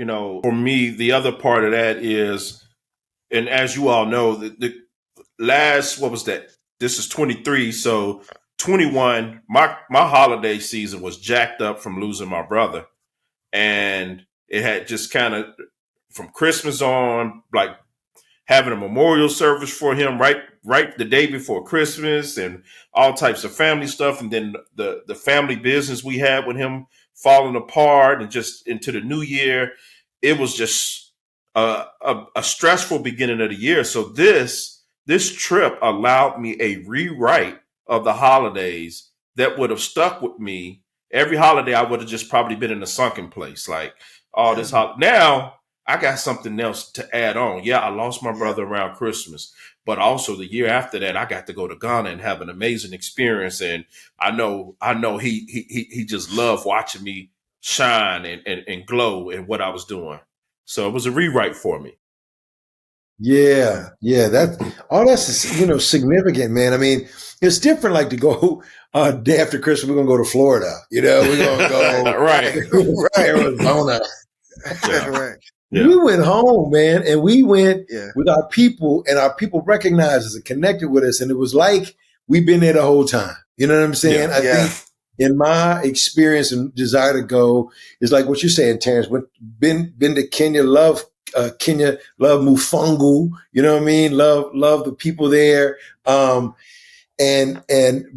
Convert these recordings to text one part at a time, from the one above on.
for me, the other part of that is, and as you all know, the last, what was that? This is 23. So 21, my holiday season was jacked up from losing my brother. And it had just kind of from Christmas on, like having a memorial service for him right the day before Christmas and all types of family stuff. And then the family business we had with him falling apart and just into the new year. It was just a stressful beginning of the year. So this trip allowed me a rewrite of the holidays that would have stuck with me. Every holiday I would have just probably been in a sunken place. Like all this now I got something else to add on. Yeah, I lost my brother around Christmas, but also the year after that, I got to go to Ghana and have an amazing experience. And I know he just loved watching me shine and glow in what I was doing. So it was a rewrite for me. Yeah. That's significant, man. I mean, it's different. Like to go day after Christmas, we're gonna go to Florida. We're gonna go right, Arizona. Yeah. Right. Yeah. We went home, man, and we went with our people, and our people recognized us and connected with us, and it was like we've been there the whole time. You know what I'm saying? I think in my experience and desire to go is like what you're saying, Terrence. Been to Kenya, love Kenya, love Mufungu. You know what I mean? Love the people there. And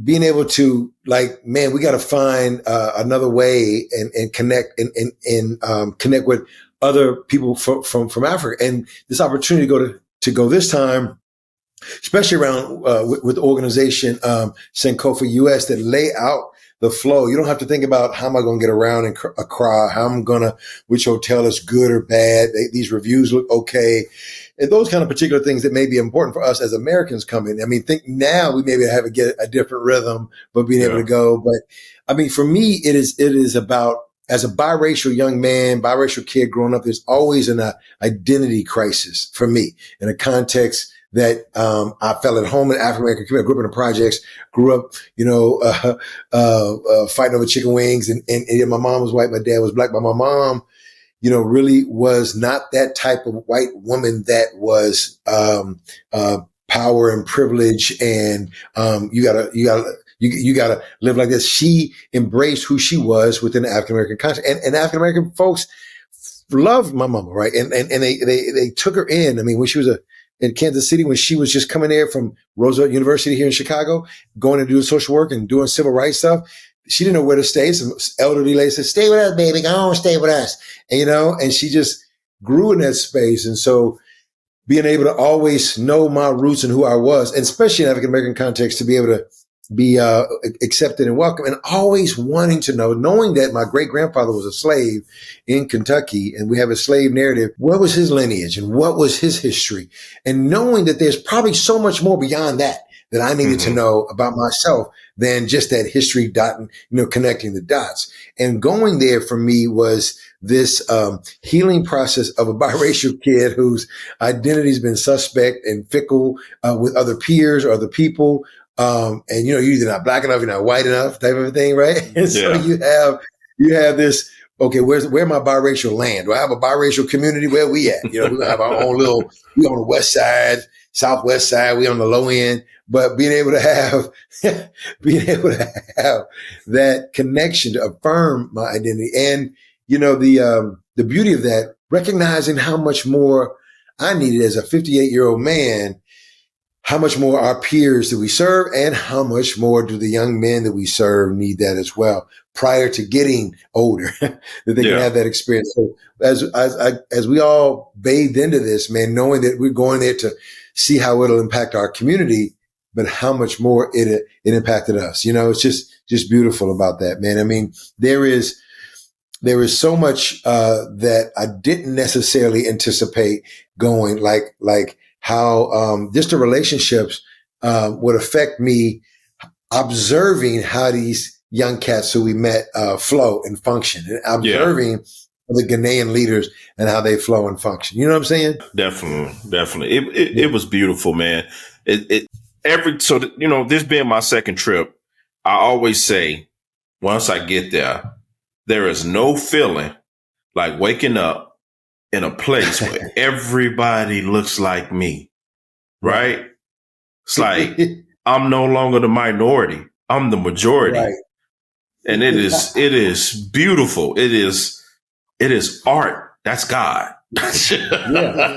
being able to like, man, we got to find another way and connect and connect with other people from Africa. And this opportunity to go this time, especially around with the organization Sankofa US that lay out the flow. You don't have to think about how am I going to get around in Accra, which hotel is good or bad. These reviews look okay. And those kind of particular things that may be important for us as Americans coming. I mean, think now we maybe have to get a different rhythm, but being able to go. But I mean, for me, it is about, as a biracial young man, biracial kid growing up, there's always an identity crisis for me in a context that I felt at home in African American community. I grew up in the projects, grew up, fighting over chicken wings, and my mom was white, my dad was black, but my mom, really was not that type of white woman that was power and privilege, and you gotta live like this. She embraced who she was within the African American context, and African American folks loved my mama, right? And they took her in. I mean, when she was in Kansas City, when she was just coming there from Roosevelt University here in Chicago, going to do social work and doing civil rights stuff, she didn't know where to stay. Some elderly lady said, "Stay with us, baby. Go on, stay with us." And, and she just grew in that space. And so being able to always know my roots and who I was, and especially in African American context, to be able to be accepted and welcome, and always wanting to know, knowing that my great grandfather was a slave in Kentucky, and we have a slave narrative. What was his lineage and what was his history? And knowing that there's probably so much more beyond that I needed to know about myself than just that history dot, connecting the dots. And going there for me was this healing process of a biracial kid whose identity's been suspect and fickle with other peers or other people. And you're either not black enough, you're not white enough, type of a thing, right? And so you have this. Okay, where my biracial land? Do I have a biracial community? Where we at? We have our own little. We on the west side, southwest side. We on the low end. But being able to have that connection to affirm my identity, and the beauty of that, recognizing how much more I needed as a 58-year-old man. How much more our peers do we serve, and how much more do the young men that we serve need that as well prior to getting older, that they can have that experience. So as we all bathed into this, man, knowing that we're going there to see how it'll impact our community, but how much more it impacted us. It's just beautiful about that, man. I mean, there is so much that I didn't necessarily anticipate going, like how just the relationships would affect me, observing how these young cats who we met flow and function, and observing the Ghanaian leaders and how they flow and function. You know what I'm saying? Definitely. It was beautiful, man. This being my second trip, I always say, once I get there, there is no feeling like waking up in a place where everybody looks like me, right? It's like I'm no longer the minority. I'm the majority. Right. And it is beautiful. It is art. That's God. Yeah.